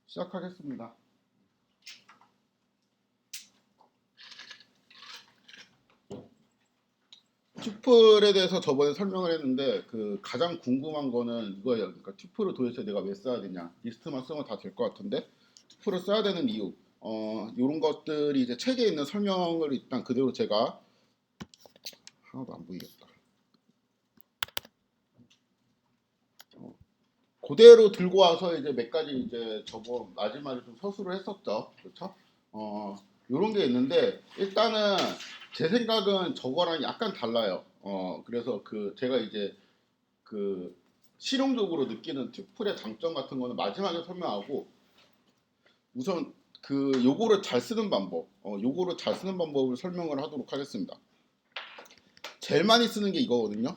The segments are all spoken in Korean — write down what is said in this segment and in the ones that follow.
시작하겠습니다. 튜플에 대해서 저번에 설명을 했는데 그 가장 궁금한 거는 이거예요. 그러니까 튜플을 도대체 내가 왜 써야 되냐? 리스트만 쓰면 다 될 것 같은데 튜플을 써야 되는 이유. 이런 것들이 이제 책에 있는 설명을 일단 그대로 제가 하나도 안 보이겠다. 그대로 들고 와서 이제 몇 가지 이제 저거 마지막에 좀 서술을 했었죠. 그렇죠? 요런 게 있는데 일단은 제 생각은 저거랑 약간 달라요. 그래서 그 제가 이제 그 실용적으로 느끼는 튜플의 장점 같은 거는 마지막에 설명하고 우선 그 요거를 잘 쓰는 방법, 요거를 잘 쓰는 방법을 설명을 하도록 하겠습니다. 제일 많이 쓰는 게 이거거든요.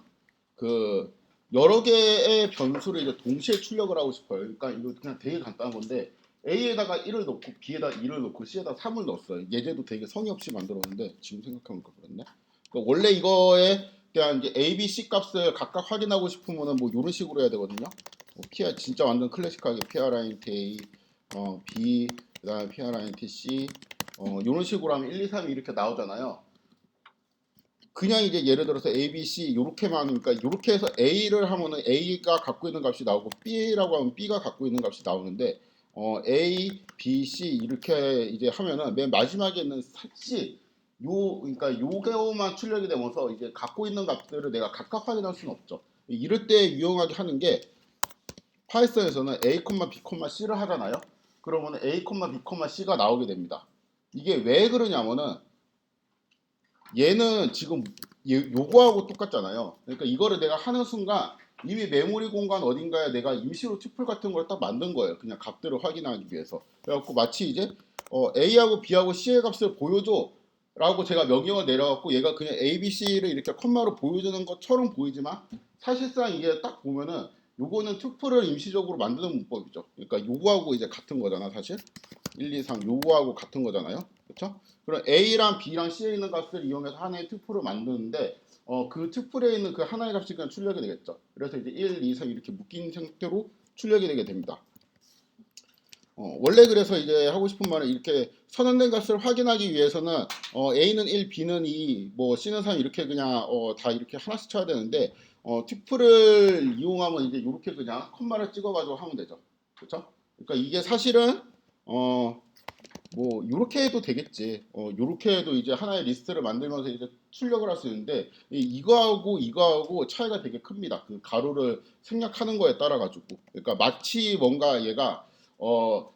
그 여러 개의 변수를 이제 동시에 출력을 하고 싶어요. 그러니까 이거 그냥 되게 간단한 건데 A에다가 1을 넣고 B에다 2를 넣고 C에다 3을 넣었어요. 예제도 되게 성의 없이 만들었는데 지금 생각해보니까 그렇네. 그러니까 원래 이거에 대한 이제 A, B, C 값을 각각 확인하고 싶으면은 뭐 이런 식으로 해야 되거든요. PR 진짜 완전 클래식하게 PRINT A, B, 그다음에 PRINT C, 이런 식으로 하면 1, 2, 3이 이렇게 나오잖아요. 그냥 이제 예를 들어서 A, B, C 요렇게만 하니까 요렇게 해서 A를 하면은 A가 갖고 있는 값이 나오고 B라고 하면 B가 갖고 있는 값이 나오는데 A, B, C 이렇게 이제 하면은 맨 마지막에 있는 C 그러니까 요게만 출력이 되면서 이제 갖고 있는 값들을 내가 각각 확인할 수는 없죠. 이럴 때 유용하게 하는 게 파이썬에서는 A, B, C를 하잖아요. 그러면 A, B, C가 나오게 됩니다. 이게 왜 그러냐면은 얘는 지금 요거하고 똑같잖아요. 그러니까 이거를 내가 하는 순간 이미 메모리 공간 어딘가에 내가 임시로 튜플 같은 걸 딱 만든 거예요. 그냥 값들을 확인하기 위해서. 그래갖고 마치 이제 A하고 B하고 C의 값을 보여줘 라고 제가 명령을 내려갖고 얘가 그냥 A, B, C를 이렇게 컴마로 보여주는 것처럼 보이지만 사실상 이게 딱 보면은 요거는 튜플을 임시적으로 만드는 문법이죠. 그러니까 요거하고 이제 같은 거잖아 사실. 1, 2, 3 요거하고 같은 거잖아요. 그렇죠? 그럼 A랑 B랑 C에 있는 값을 이용해서 하나의 튜플을 만드는데 그 튜플에 있는 그 하나의 값이 그냥 출력이 되겠죠. 그래서 이제 1, 2, 3 이렇게 묶인 형태로 출력이 되게 됩니다. 원래 그래서 이제 하고 싶은 말은 이렇게 선언된 값을 확인하기 위해서는 A는 1, B는 2, 뭐 C는 3 이렇게 그냥 다 이렇게 하나씩 쳐야 되는데 튜플을 이용하면 이제 이렇게 그냥 콤마를 찍어가지고 하면 되죠. 그렇죠? 그러니까 이게 사실은 뭐 요렇게 해도 되겠지. 요렇게 해도 이제 하나의 리스트를 만들면서 이제 출력을 할 수 있는데 이거하고 차이가 되게 큽니다. 그 가로를 생략하는 거에 따라 가지고. 그러니까 마치 뭔가 얘가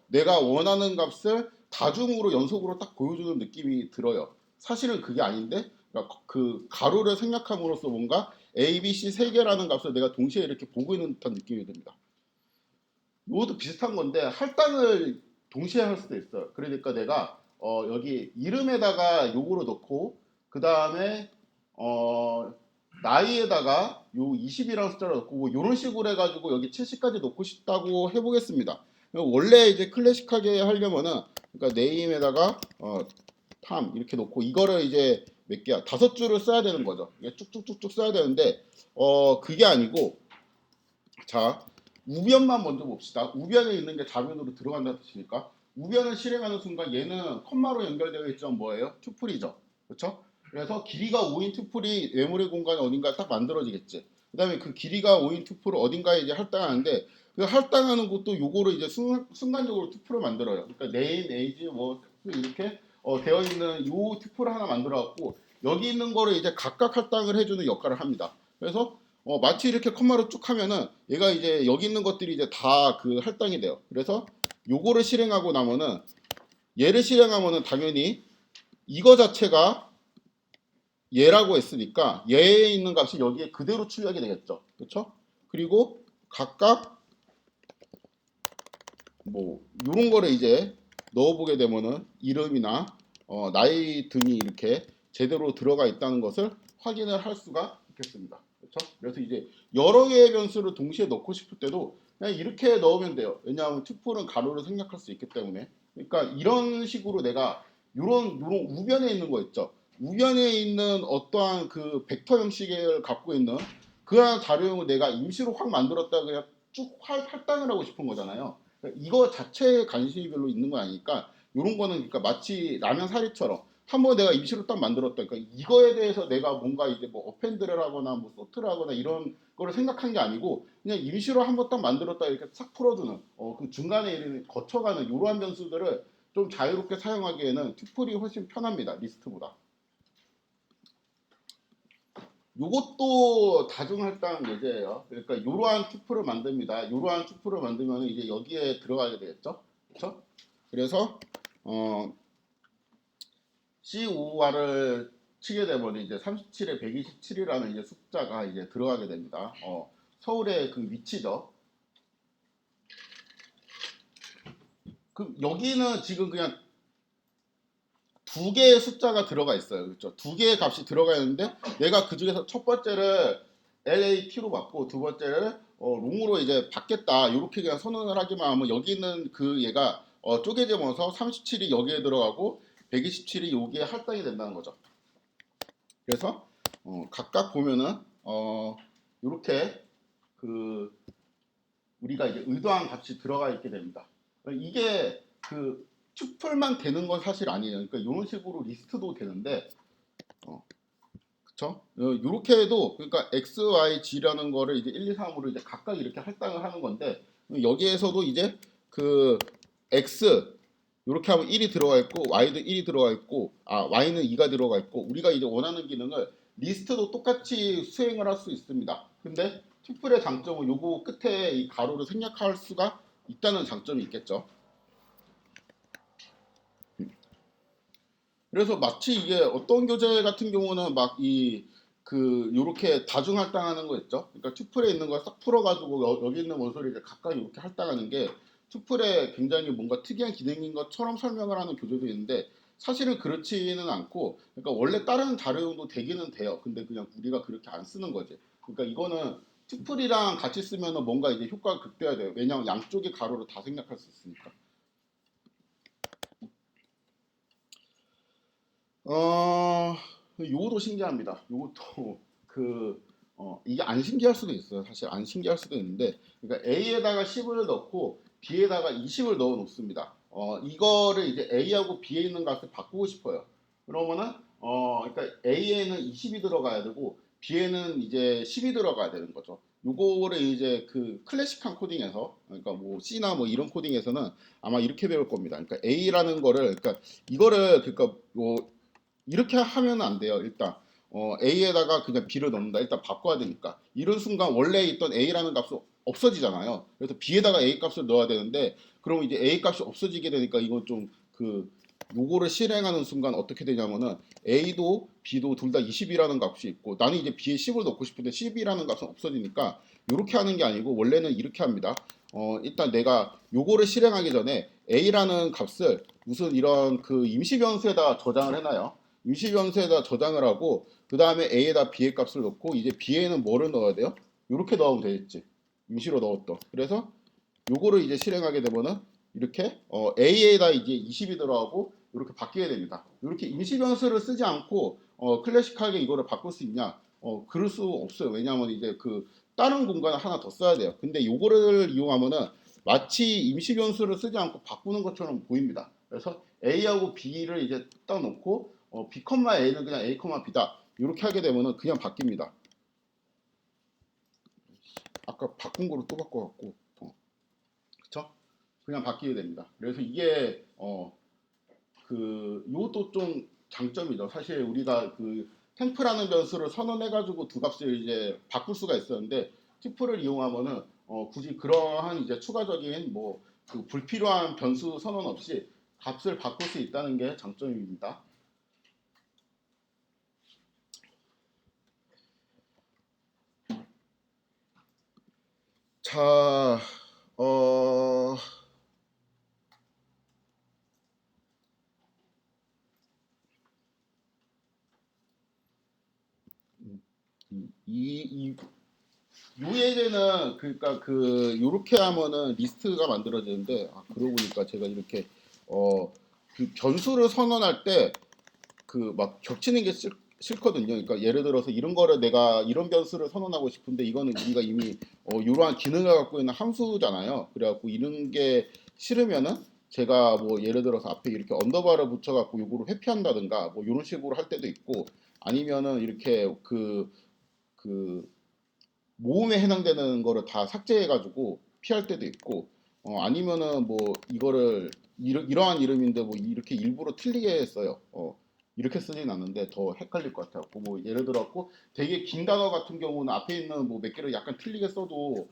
내가 원하는 값을 다중으로 연속으로 딱 보여주는 느낌이 들어요. 사실은 그게 아닌데 그러니까 그 가로를 생략함으로써 뭔가 A, B, C 세 개라는 값을 내가 동시에 이렇게 보고 있는 듯한 느낌이 듭니다. 이것도 비슷한 건데 할당을 동시에 할 수도 있어요. 그러니까 내가 여기 이름에다가 요거를 넣고 그 다음에 나이에다가 요 20이라는 숫자를 넣고 뭐 이런 식으로 해가지고 여기 70까지 넣고 싶다고 해보겠습니다. 원래 이제 클래식하게 하려면은 그러니까 네임에다가 탐 이렇게 놓고 이거를 이제 몇 개야? 5줄을 써야 되는 거죠. 쭉쭉쭉쭉 써야 되는데 그게 아니고 자 우변만 먼저 봅시다. 우변에 있는 게 좌변으로 들어간다는 뜻이니까 우변을 실행하는 순간 얘는 컴마로 연결되어 있죠. 뭐예요? 튜플이죠. 그렇죠? 그래서 길이가 5인 튜플이 메모리 공간에 어딘가에 딱 만들어지겠지. 그 다음에 그 길이가 5인 튜플을 어딘가에 이제 할당하는데 그 할당하는 것도 요거를 이제 순간적으로 튜플을 만들어요. 그러니까 네임, 에이지 뭐 이렇게 되어 있는 요 튜플을 하나 만들어 갖고 여기 있는 거를 이제 각각 할당을 해주는 역할을 합니다. 그래서 마치 이렇게 컴마로 쭉 하면은 얘가 이제 여기 있는 것들이 이제 다 그 할당이 돼요. 그래서 요거를 실행하고 나면은 얘를 실행하면은 당연히 이거 자체가 얘라고 했으니까 얘에 있는 값이 여기에 그대로 출력이 되겠죠. 그렇죠? 그리고 각각 뭐 이런 거를 이제 넣어보게 되면은 이름이나 나이 등이 이렇게 제대로 들어가 있다는 것을 확인을 할 수가 있겠습니다. 그렇죠? 그래서 이제 여러 개의 변수를 동시에 넣고 싶을 때도 그냥 이렇게 넣으면 돼요. 왜냐하면 튜플은 가로를 생략할 수 있기 때문에. 그러니까 이런 식으로 내가 요런 우변에 있는 거 있죠. 우변에 있는 어떠한 그 벡터 형식을 갖고 있는 그러한 자료형을 내가 임시로 확 만들었다 그냥 쭉 할당을 하고 싶은 거잖아요. 이거 자체에 관심이 별로 있는 거 아니니까 이런 거는 그러니까 마치 라면 사리처럼 한번 내가 임시로 딱 만들었다. 그러니까 이거에 대해서 내가 뭔가 이제 뭐 어펜드를 하거나 뭐 소트를 하거나 이런 거를 생각한 게 아니고 그냥 임시로 한번 딱 만들었다 이렇게 싹 풀어주는 그 중간에 이런 거쳐가는 이러한 변수들을 좀 자유롭게 사용하기에는 튜플이 훨씬 편합니다. 리스트보다. 요것도 다중할당 예제예요. 그러니까 이러한 튜플을 만듭니다. 이러한 튜플을 만들면 이제 여기에 들어가게 되겠죠. 그렇죠? 그래서 C5R을 치게 되면 이제 37에 127이라는 이제 숫자가 이제 들어가게 됩니다. 서울의 그 위치죠. 그 여기는 지금 그냥 두 개의 숫자가 들어가 있어요. 그렇죠? 두 개의 값이 들어가 있는데 내가 그 중에서 첫 번째를 LAT로 받고 두 번째를 롱으로 이제 받겠다. 이렇게 그냥 선언을 하기만 하면 여기 있는 그 얘가 쪼개져서 37이 여기에 들어가고 127이 여기에 할당이 된다는 거죠. 그래서 각각 보면은 이렇게 그 우리가 이제 의도한 값이 들어가 있게 됩니다. 이게 그 튜플만 되는 건 사실 아니에요. 그러니까 이런 식으로 리스트도 되는데, 그쵸? 이렇게 해도 그러니까 x, y, g라는 거를 이제 1, 2, 3으로 이제 각각 이렇게 할당을 하는 건데 여기에서도 이제 그 x 이렇게 하면 1이 들어가 있고 y도 1이 들어가 있고 y는 2가 들어가 있고 우리가 이제 원하는 기능을 리스트도 똑같이 수행을 할 수 있습니다. 근데 튜플의 장점은 요거 끝에 이 가로를 생략할 수가 있다는 장점이 있겠죠. 그래서 마치 이게 어떤 교재 같은 경우는 막 요렇게 다중 할당하는 거 있죠. 그러니까 튜플에 있는 걸 싹 풀어가지고 여기 있는 원소를 이제 각각 이렇게 할당하는 게 튜플에 굉장히 뭔가 특이한 기능인 것처럼 설명을 하는 교재도 있는데 사실은 그렇지는 않고 그러니까 원래 다른 자료용도 되기는 돼요. 근데 그냥 우리가 그렇게 안 쓰는 거지. 그러니까 이거는 튜플이랑 같이 쓰면은 뭔가 이제 효과가 극대화돼요. 왜냐하면 양쪽의 가로를 다 생략할 수 있으니까. 요것도 신기합니다. 요것도 이게 안 신기할 수도 있어요. 사실 안 신기할 수도 있는데, 그러니까 A에다가 10을 넣고 B에다가 20을 넣어 놓습니다. 이거를 이제 A하고 B에 있는 값을 바꾸고 싶어요. 그러면은, 그러니까 A에는 20이 들어가야 되고, B에는 이제 10이 들어가야 되는 거죠. 요거를 이제 그 클래식한 코딩에서, 그러니까 뭐 C나 뭐 이런 코딩에서는 아마 이렇게 배울 겁니다. 그러니까 A라는 거를, 그러니까 이거를, 그러니까 뭐 이렇게 하면 안 돼요. 일단 A에다가 그냥 B를 넣는다. 일단 바꿔야 되니까. 이런 순간 원래 있던 A라는 값이 없어지잖아요. 그래서 B에다가 A 값을 넣어야 되는데 그럼 이제 A 값이 없어지게 되니까 이건 좀 요거를 실행하는 순간 어떻게 되냐면은 A도 B도 둘 다 20이라는 값이 있고 나는 이제 B에 10을 넣고 싶은데 10이라는 값은 없어지니까 이렇게 하는 게 아니고 원래는 이렇게 합니다. 일단 내가 요거를 실행하기 전에 A라는 값을 무슨 이런 그 임시 변수에다 저장을 해놔요. 임시 변수에다 저장을 하고 그 다음에 A에다 B의 값을 넣고 이제 B에는 뭐를 넣어야 돼요? 이렇게 넣으면 되겠지. 임시로 넣었던. 그래서 요거를 이제 실행하게 되면은 이렇게 A에다 이제 20이 들어가고 이렇게 바뀌게 됩니다. 이렇게 임시 변수를 쓰지 않고 클래식하게 이거를 바꿀 수 있냐? 그럴 수 없어요. 왜냐하면 이제 그 다른 공간을 하나 더 써야 돼요. 근데 요거를 이용하면은 마치 임시 변수를 쓰지 않고 바꾸는 것처럼 보입니다. 그래서 A하고 B를 이제 딱 놓고 B, A는 그냥 A, B다. 이렇게 하게 되면은 그냥 바뀝니다. 아까 바꾼 거로 또 바꿔갖고, 그쵸? 그냥 바뀌게 됩니다. 그래서 이게 요것도 좀 장점이죠. 사실 우리가 그 템프라는 변수를 선언해가지고 두 값을 이제 바꿀 수가 있었는데 튜플을 이용하면은 굳이 그러한 이제 추가적인 그 불필요한 변수 선언 없이 값을 바꿀 수 있다는 게 장점입니다. 자, 어, 이 예제는 그러니까 요렇게 하면은 리스트가 만들어지는데 그러고 보니까 제가 이렇게 그 변수를 선언할 때 그 막 겹치는 게 싫거든요. 그러니까 예를 들어서 이런 거를 내가 이런 변수를 선언하고 싶은데 이거는 우리가 이미 이러한 기능을 갖고 있는 함수잖아요. 그래갖고 이런 게 싫으면은 제가 뭐 예를 들어서 앞에 이렇게 언더바를 붙여갖고 요거를 회피한다든가 뭐 이런 식으로 할 때도 있고 아니면은 이렇게 그 모음에 해당되는 거를 다 삭제해가지고 피할 때도 있고 아니면은 뭐 이거를 이러한 이름인데 뭐 이렇게 일부러 틀리게 했어요. 이렇게 쓰진 않는데 더 헷갈릴 것 같아요. 뭐 예를 들어갖고 되게 긴 단어 같은 경우는 앞에 있는 뭐 몇 개를 약간 틀리게 써도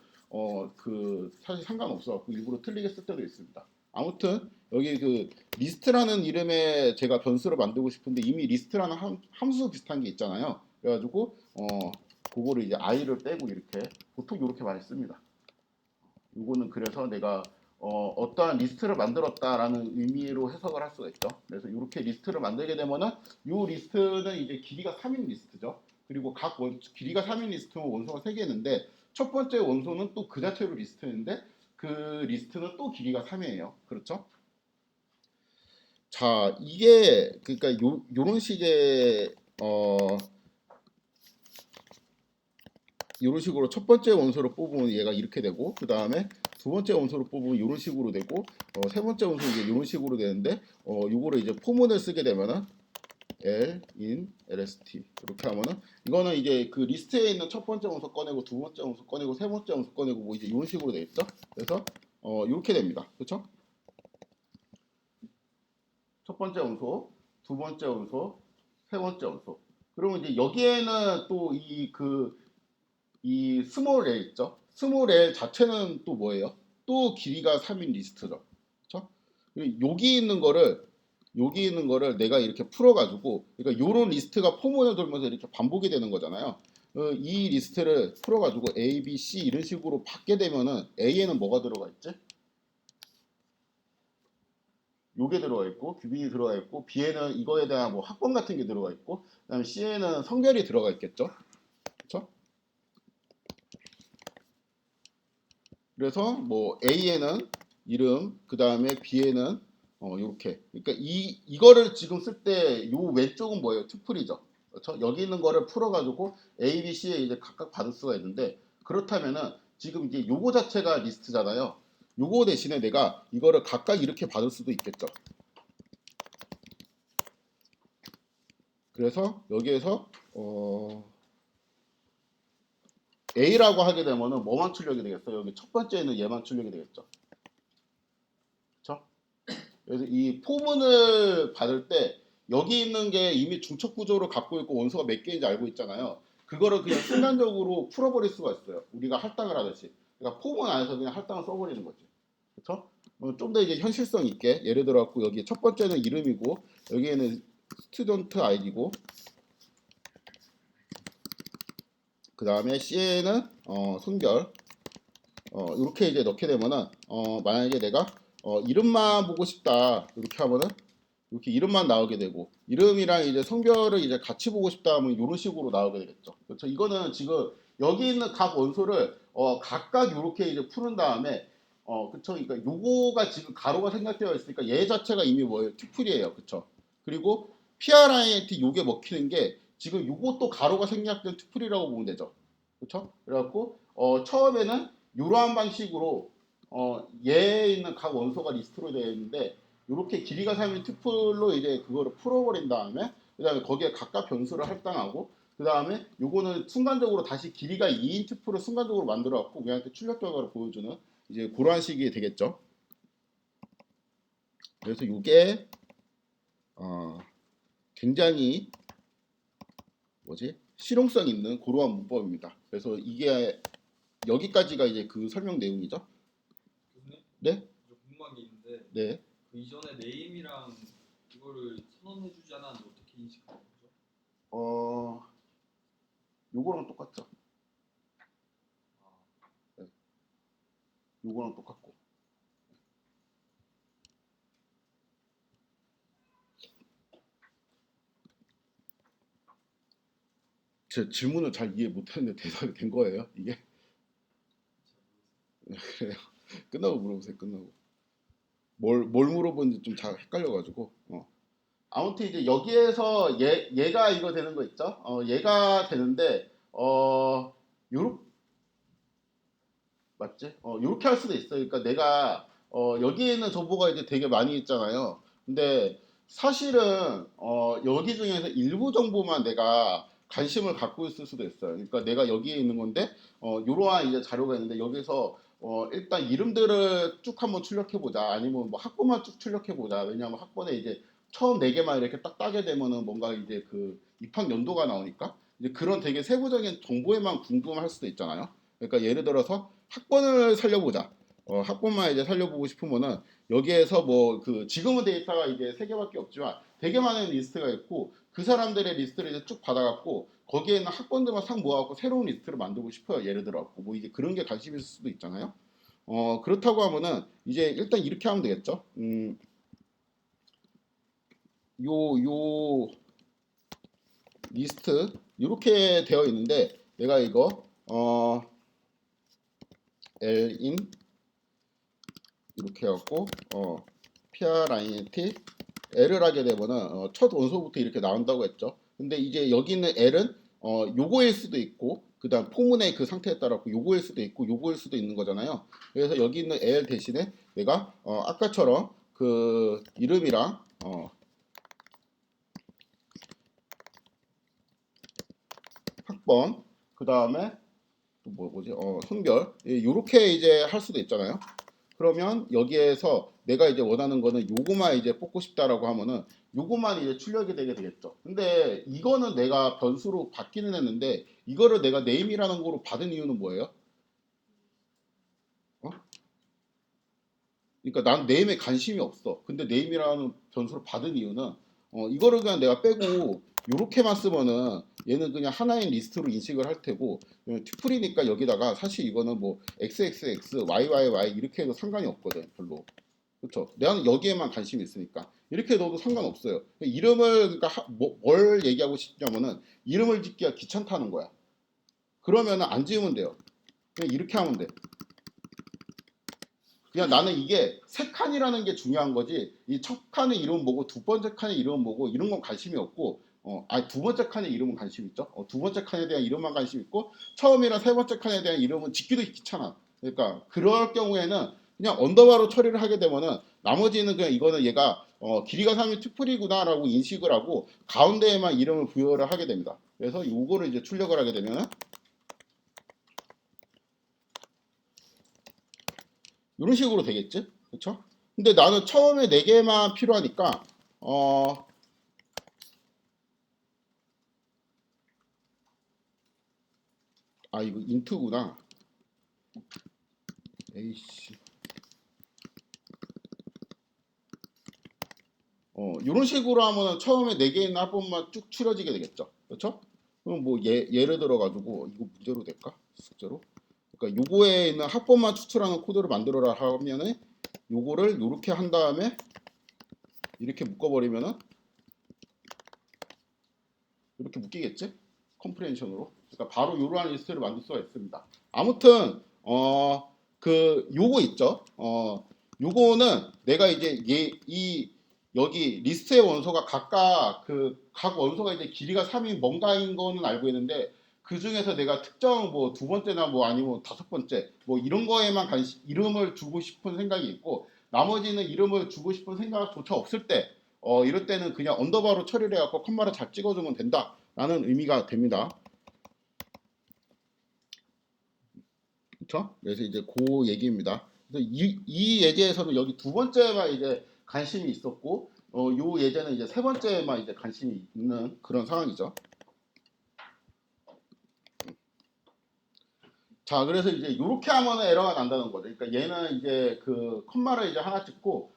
사실 상관없어. 일부러 틀리게 쓸 때도 있습니다. 아무튼 여기 그 리스트라는 이름의 제가 변수를 만들고 싶은데 이미 리스트라는 함수 비슷한 게 있잖아요. 그래가지고 그거를 이제 i를 빼고 이렇게 보통 이렇게 많이 씁니다. 이거는 그래서 내가 어떠한 리스트를 만들었다라는 의미로 해석을 할 수가 있죠. 그래서 이렇게 리스트를 만들게 되면은 이 리스트는 이제 길이가 3인 리스트죠. 그리고 길이가 3인 리스트면 원소가 3개 있는데 첫 번째 원소는 또 그 자체로 리스트인데 그 리스트는 또 길이가 3이에요. 그렇죠? 자, 이게 그러니까 요런 식의 이런 식으로 첫 번째 원소를 뽑으면 얘가 이렇게 되고 그 다음에 두 번째 원소를 뽑으면 이런 식으로 되고 세 번째 원소 이제 이런 식으로 되는데 요거를 이제 포문을 쓰게 되면은 L in LST 이렇게 하면은 이거는 이제 그 리스트에 있는 첫 번째 원소 꺼내고 두 번째 원소 꺼내고 세 번째 원소 꺼내고 뭐 이제 이런 식으로 돼 있죠. 그래서 이렇게 됩니다. 그렇죠? 첫 번째 원소, 두 번째 원소, 세 번째 원소. 그러면 이제 여기에는 또 이 스몰 L 있죠? 스몰 L 자체는 또 뭐예요? 또 길이가 3인 리스트죠. 그렇죠? 여기 있는 거를 내가 이렇게 풀어가지고 그러니까 요런 리스트가 포문을 돌면서 이렇게 반복이 되는 거잖아요. 이 리스트를 풀어가지고 A, B, C 이런 식으로 받게 되면은 A에는 뭐가 들어가 있지? 요게 들어가 있고 규빈이 들어가 있고 B에는 이거에 대한 뭐 학번 같은 게 들어가 있고 그다음에 C에는 성별이 들어가 있겠죠. 그렇죠? 그래서 뭐 A에는 이름, 그 다음에 B에는 이렇게. 그러니까 이거를 지금 쓸 때 요 왼쪽은 뭐예요? 투플이죠. 그렇죠? 여기 있는 거를 풀어가지고 A, B, C에 이제 각각 받을 수가 있는데 그렇다면은 지금 이제 요거 자체가 리스트잖아요. 요거 대신에 내가 이거를 각각 이렇게 받을 수도 있겠죠. 그래서 여기에서 A라고 하게 되면은 뭐만 출력이 되겠어요? 여기 첫 번째는 얘만 출력이 되겠죠. 그렇죠? 그래서 이 포문을 받을 때 여기 있는 게 이미 중첩 구조를 갖고 있고 원소가 몇 개인지 알고 있잖아요. 그거를 그냥 순간적으로 풀어버릴 수가 있어요. 우리가 할당을 하듯이. 그러니까 포문 안에서 그냥 할당을 써버리는 거지. 그렇죠? 좀 더 이제 현실성 있게 예를 들어 갖고 여기 첫 번째는 이름이고 여기에는 스튜던트 아이디고 그 다음에 C에는 성별 이렇게 이제 넣게 되면은 만약에 내가 이름만 보고 싶다 이렇게 하면은 이렇게 이름만 나오게 되고 이름이랑 이제 성별을 이제 같이 보고 싶다 하면 이런 식으로 나오게 되겠죠. 그렇죠? 이거는 지금 여기 있는 각 원소를 각각 이렇게 이제 푸는 다음에 그쵸? 그러니까 요거가 지금 가로가 생략되어 있으니까 얘 자체가 이미 뭐예요? 튜플이에요. 그쵸? 그리고 PRINT 요게 먹히는 게 지금 요것도 가로가 생략된 튜플이라고 보면 되죠. 그쵸? 그래갖고 처음에는 이러한 방식으로 얘에 있는 각 원소가 리스트로 되어 있는데 이렇게 길이가 3인 튜플로 이제 그거를 풀어버린 다음에 그 다음에 거기에 각각 변수를 할당하고 그 다음에 요거는 순간적으로 다시 길이가 2인 튜플을 순간적으로 만들어 갖고 우리한테 출력 결과를 보여주는 이제 그러한 식이 되겠죠. 그래서 이게 굉장히 뭐지 실용성 있는 그러한 문법입니다. 그래서 이게 여기까지가 이제 그 설명 내용이죠. 교수님? 네? 저 궁금한 게 있는데 네. 그 이전에 네임이랑 이거를 선언해주지 않았는데 어떻게 인식하는 거죠? 어, 요거랑 똑같죠. 아, 네. 요거랑 똑같고. 제 질문을 잘 이해 못했는데 대답이 된 거예요, 이게? 잘 모르겠어요. 그래요. 끝나고 물어보세요, 끝나고. 뭘 물어보는지 좀 잘 헷갈려가지고. 아무튼 이제 여기에서 얘가 이거 되는 거 있죠? 얘가 되는데 요렇게 맞지? 요렇게 할 수도 있어요. 그러니까 내가 여기에 있는 정보가 이제 되게 많이 있잖아요. 근데 사실은 여기 중에서 일부 정보만 내가 관심을 갖고 있을 수도 있어요. 그러니까 내가 여기에 있는 건데 요러한 이제 자료가 있는데 여기서 일단 이름들을 쭉 한번 출력해 보자. 아니면 뭐 학번만 쭉 출력해 보자. 왜냐하면 학번에 이제 처음 네 개만 이렇게 딱 따게 되면은 뭔가 이제 그 입학 연도가 나오니까 이제 그런 되게 세부적인 정보에만 궁금할 수도 있잖아요. 그러니까 예를 들어서 학번을 살려보자. 학번만 이제 살려보고 싶으면은 여기에서 뭐 그 지금은 데이터가 이제 세 개밖에 없지만 되게 많은 리스트가 있고 그 사람들의 리스트를 이제 쭉 받아갖고 거기에 있는 학번들만 싹 모아갖고 새로운 리스트를 만들고 싶어요. 예를 들어 뭐 이제 그런 게 관심이 있을 수도 있잖아요. 그렇다고 하면은 이제 일단 이렇게 하면 되겠죠. 요 리스트 이렇게 되어 있는데 내가 이거 lin 이렇게 해갖고 print L을 하게 되면은 첫 원소부터 이렇게 나온다고 했죠. 근데 이제 여기 있는 L은 요거일 수도 있고 그다음 포문의 그 상태에 따라 요거일 수도 있고 요거일 수도 있는 거잖아요. 그래서 여기 있는 L 대신에 내가 아까처럼 그 이름이랑 학번 그다음에 또 뭐지 성별 요렇게 이제 할 수도 있잖아요. 그러면 여기에서 내가 이제 원하는 거는 요거만 이제 뽑고 싶다라고 하면은 요거만 이제 출력이 되게 되겠죠. 근데 이거는 내가 변수로 받기는 했는데 이거를 내가 네임이라는 거로 받은 이유는 뭐예요? 어? 그러니까 난 네임에 관심이 없어. 근데 네임이라는 변수를 받은 이유는 이거를 그냥 내가 빼고 요렇게만 쓰면은 얘는 그냥 하나의 리스트로 인식을 할 테고 튜플이니까 여기다가 사실 이거는 뭐 xxx, yyyy 이렇게 해도 상관이 없거든 별로. 그렇죠. 내가 여기에만 관심이 있으니까 이렇게 넣어도 상관없어요. 이름을 그러니까 뭘 얘기하고 싶냐면은 이름을 짓기가 귀찮다는 거야. 그러면은 안 지으면 돼요. 그냥 이렇게 하면 돼. 그냥 나는 이게 세 칸이라는 게 중요한 거지. 이 첫 칸의 이름은 뭐고 두 번째 칸의 이름은 뭐고 이런 건 관심이 없고 두 번째 칸의 이름은 관심 있죠. 두 번째 칸에 대한 이름만 관심 있고 처음이랑 세 번째 칸에 대한 이름은 짓기도 귀찮아. 그러니까 그럴 경우에는 그냥 언더바로 처리를 하게 되면은 나머지는 그냥 이거는 얘가 길이가 3이 튜플이구나라고 인식을 하고 가운데에만 이름을 부여를 하게 됩니다. 그래서 요거를 이제 출력을 하게 되면은 이런 식으로 되겠지? 그렇죠? 근데 나는 처음에 4개만 필요하니까 이거 인트구나. 에이씨. 이런 식으로 하면은 처음에 4개 있는 합본만 쭉 추려지게 되겠죠. 그렇죠? 그럼 뭐 예를 들어 가지고 이거 문제로 될까? 숙제로? 그러니까 요거에 있는 합본만 추출하는 코드를 만들어라 하면은 요거를 요렇게 한 다음에 이렇게 묶어버리면은 이렇게 묶이겠지? 컴프레hen션으로. 그러니까 바로 이러한 리스트를 만들 수가 있습니다. 아무튼 그 요거 있죠. 요거는 내가 이제 이 여기 리스트의 원소가 각각 그 각 원소가 이제 길이가 3인 뭔가인 거는 알고 있는데 그 중에서 내가 특정 뭐 두 번째나 뭐 아니면 다섯 번째 뭐 이런 거에만 이름을 주고 싶은 생각이 있고 나머지는 이름을 주고 싶은 생각조차 없을 때 이럴 때는 그냥 언더바로 처리를 해갖고 컴마를 잘 찍어주면 된다라는 의미가 됩니다. 그렇죠? 그래서 이제 그 얘기입니다. 그래서 이 예제에서는 여기 두 번째만 이제 관심이 있었고, 요 예제는 이제 세 번째만 이제 관심이 있는 그런 상황이죠. 자, 그래서 이제 이렇게 하면은 에러가 난다는 거죠. 그러니까 얘는 이제 그 컴마를 이제 하나 찍고,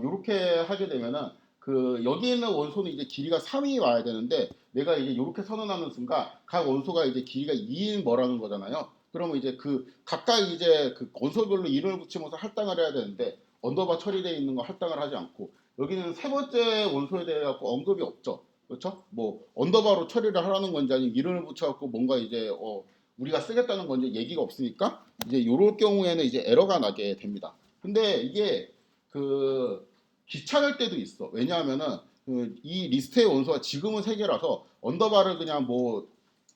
이렇게 하게 되면은 그 여기 있는 원소는 이제 길이가 3이 와야 되는데 내가 이제 이렇게 선언하는 순간 각 원소가 이제 길이가 2인 뭐라는 거잖아요. 그러면 이제 그 각각 이제 그 원소별로 이름을 붙이면서 할당을 해야 되는데 언더바 처리되어 있는 거 할당을 하지 않고 여기는 세 번째 원소에 대해 갖고 언급이 없죠. 그렇죠? 뭐 언더바로 처리를 하라는 건지 아니면 이름을 붙여갖고 뭔가 이제 우리가 쓰겠다는 건 이제 얘기가 없으니까 이제 요럴 경우에는 이제 에러가 나게 됩니다. 근데 이게 그 귀찮을 때도 있어. 왜냐하면은 이 리스트의 원소가 지금은 세 개라서 언더바를 그냥 뭐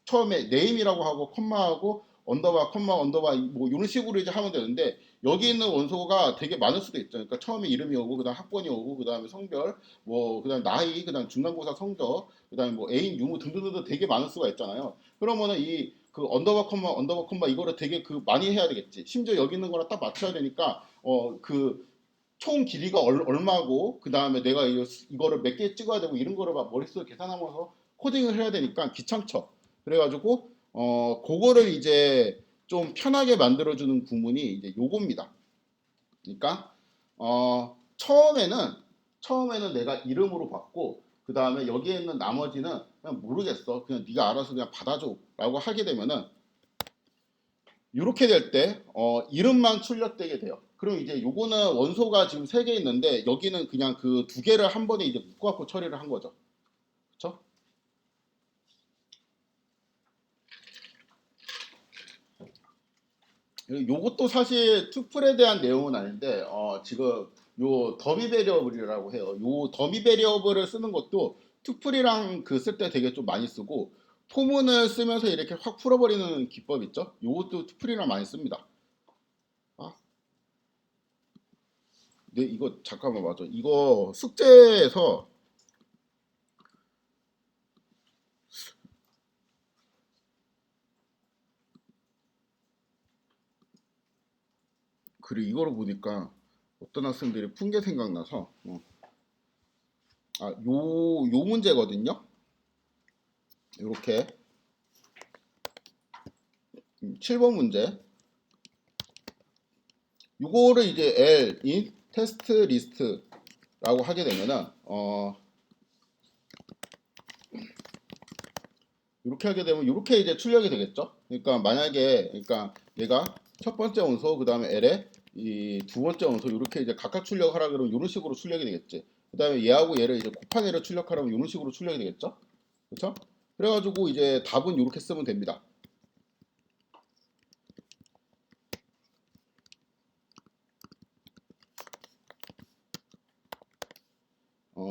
처음에 네임이라고 하고 컴마하고 언더바 컴마 언더바 뭐 이런 식으로 이제 하면 되는데 여기 있는 원소가 되게 많을 수도 있죠. 그러니까 처음에 이름이 오고 그다음 학번이 오고 그다음에 성별 뭐 그다음 나이 그다음 중간고사 성적 그다음에 뭐 애인 유무 등등등 되게 많을 수가 있잖아요. 그러면은 이 그 언더바 컴마 이거를 되게 그 많이 해야 되겠지. 심지어 여기 있는 거랑 딱 맞춰야 되니까 그 총 길이가 얼마고 그 다음에 내가 이거를 몇 개 찍어야 되고 이런 거를 막 머릿속에 계산하면서 코딩을 해야 되니까 귀찮죠. 그래가지고 그거를 이제 좀 편하게 만들어주는 구문이 이제 요겁니다. 그러니까 처음에는 내가 이름으로 받고 그 다음에 여기에 있는 나머지는 그냥 모르겠어. 그냥 네가 알아서 그냥 받아줘라고 하게 되면은 이렇게 될 때 이름만 출력되게 돼요. 그럼 이제 요거는 원소가 지금 3개 있는데 여기는 그냥 그 2개를 한 번에 이제 묶어갖고 처리를 한 거죠. 그렇죠? 요것도 사실 투플에 대한 내용은 아닌데 지금 요 더미 베리어블이라고 해요. 요 더미 베리어블을 쓰는 것도 투플이랑 그 쓸 때 되게 좀 많이 쓰고 포문을 쓰면서 이렇게 확 풀어버리는 기법 있죠? 요것도 투플이랑 많이 씁니다. 아, 네, 이거 잠깐만 맞아. 이거 숙제에서 그리고 이거를 보니까 어떤 학생들이 푼 게 생각나서 요 문제거든요. 이렇게 7번 문제. 요거를 이제 L in 테스트 리스트라고 하게 되면은 이렇게 하게 되면 이렇게 이제 출력이 되겠죠. 그러니까 만약에 그러니까 얘가 첫 번째 원소 그다음에 L에 이 두 번째 원소 이렇게 이제 각각 출력하라 그러면 이런 식으로 출력이 되겠지. 그다음에 얘하고 얘를 이제 곱한 애를 출력하라면 이런 식으로 출력이 되겠죠. 그렇죠? 그래가지고 이제 답은 이렇게 쓰면 됩니다.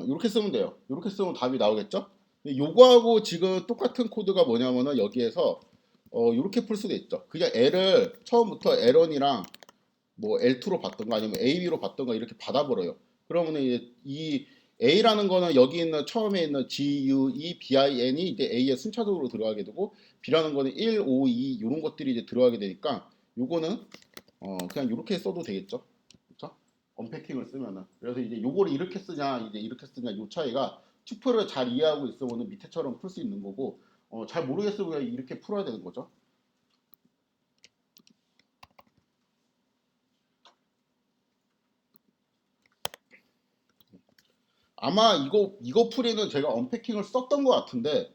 이렇게 쓰면 돼요. 이렇게 쓰면 답이 나오겠죠? 근데 요거하고 지금 똑같은 코드가 뭐냐면은 여기에서 이렇게 풀 수도 있죠. 그냥 L을 처음부터 L1이랑 뭐 L2로 받던가 아니면 AB로 받던가 이렇게 받아버려요. 그러면은 이제 이 A라는 거는 여기 있는 처음에 있는 G, U, E, B, I, N이 이제 A에 순차적으로 들어가게 되고 B라는 거는 1, 5, 2 이런 것들이 이제 들어가게 되니까 요거는 그냥 이렇게 써도 되겠죠. 그렇죠? 언패킹을 쓰면은 그래서 이제 요거를 이렇게 쓰냐 이제 이렇게 쓰냐 요 차이가 튜플을 잘 이해하고 있으면은 밑에처럼 풀 수 있는 거고 잘 모르겠으면 그냥 이렇게 풀어야 되는 거죠. 아마 이거 풀이는 제가 언패킹을 썼던 것 같은데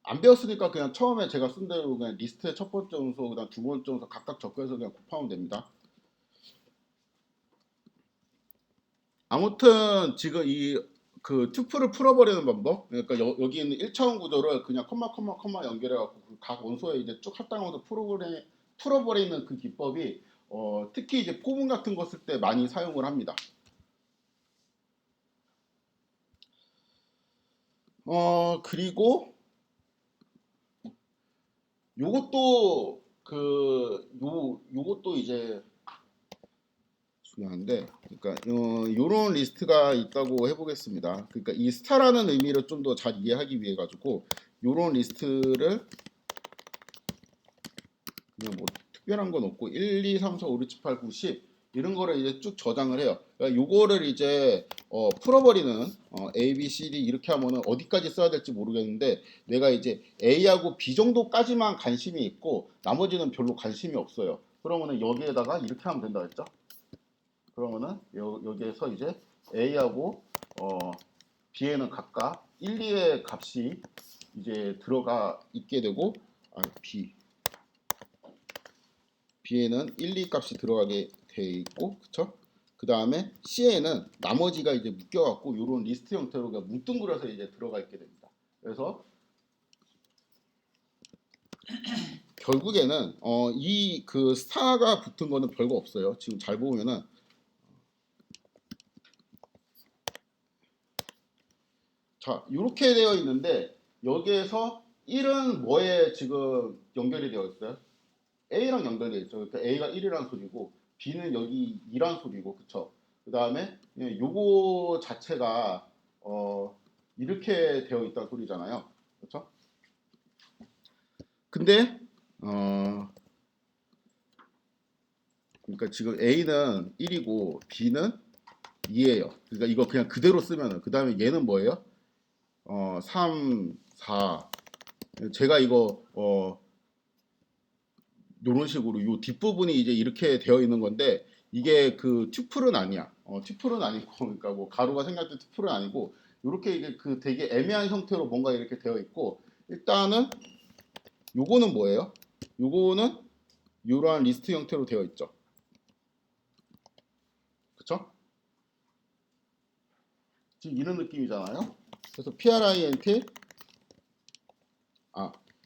안 배웠으니까 그냥 처음에 제가 쓴 대로 그냥 리스트의 첫 번째 원소 그다음 두 번째 원소 각각 적혀서 그냥 곱하면 됩니다. 아무튼 지금 이 그 튜플을 풀어버리는 방법 그러니까 여기 있는 1차원 구조를 그냥 컴마 연결해갖고 각 원소에 이제 쭉 할당하면서 풀어버리는 그 기법이 특히 이제 포문 같은 거 쓸 때 많이 사용을 합니다. 그리고 요것도 요것도 이제 중요한데 그러니까 요런 리스트가 있다고 해보겠습니다. 그러니까 이 스타라는 의미를 좀 더 잘 이해하기 위해 가지고 요런 리스트를 그냥 뭐 특별한 건 없고 1, 2, 3, 4, 5, 6, 7, 8, 9, 10 이런 거를 이제 쭉 저장을 해요. 그러니까 요거를 이제 풀어버리는 A, B, C, D 이렇게 하면은 어디까지 써야 될지 모르겠는데 내가 이제 A하고 B 정도까지만 관심이 있고 나머지는 별로 관심이 없어요. 그러면은 여기에다가 이렇게 하면 된다 했죠. 그러면은 여기에서 이제 A하고 B에는 각각 1, 2의 값이 이제 들어가 있게 되고 B에는 1, 2 값이 들어가게 돼 있고 그쵸? 그 다음에 C에는 나머지가 이제 묶여갖고 이런 리스트 형태로 뭉뚱그려서 이제 들어가 있게 됩니다. 그래서 결국에는 이 그 스타가 붙은 거는 별거 없어요. 지금 잘 보면은 자, 이렇게 되어 있는데 여기에서 1은 뭐에 지금 연결이 되어 있어요? A랑 연결되어 있죠. 그러니까 A가 1이란 소리고 B는 여기 2란 소리고, 그쵸? 그 다음에 요거 자체가 이렇게 되어 있다는 소리잖아요. 그쵸? 근데 그러니까 지금 A는 1이고 B는 2예요. 그러니까 이거 그냥 그대로 쓰면은 그 다음에 얘는 뭐예요? 3, 4. 제가 이거 이런 식으로 요 뒷부분이 이제 이렇게 되어 있는 건데 이게 그 튜플은 아니야. 튜플은 아니고 그러니까 뭐 가루가 생겼을 때 튜플은 아니고 이렇게 이제 그 되게 애매한 형태로 뭔가 이렇게 되어 있고 일단은 요거는 뭐예요? 요거는 이러한 리스트 형태로 되어 있죠. 그쵸? 지금 이런 느낌이잖아요. 그래서 print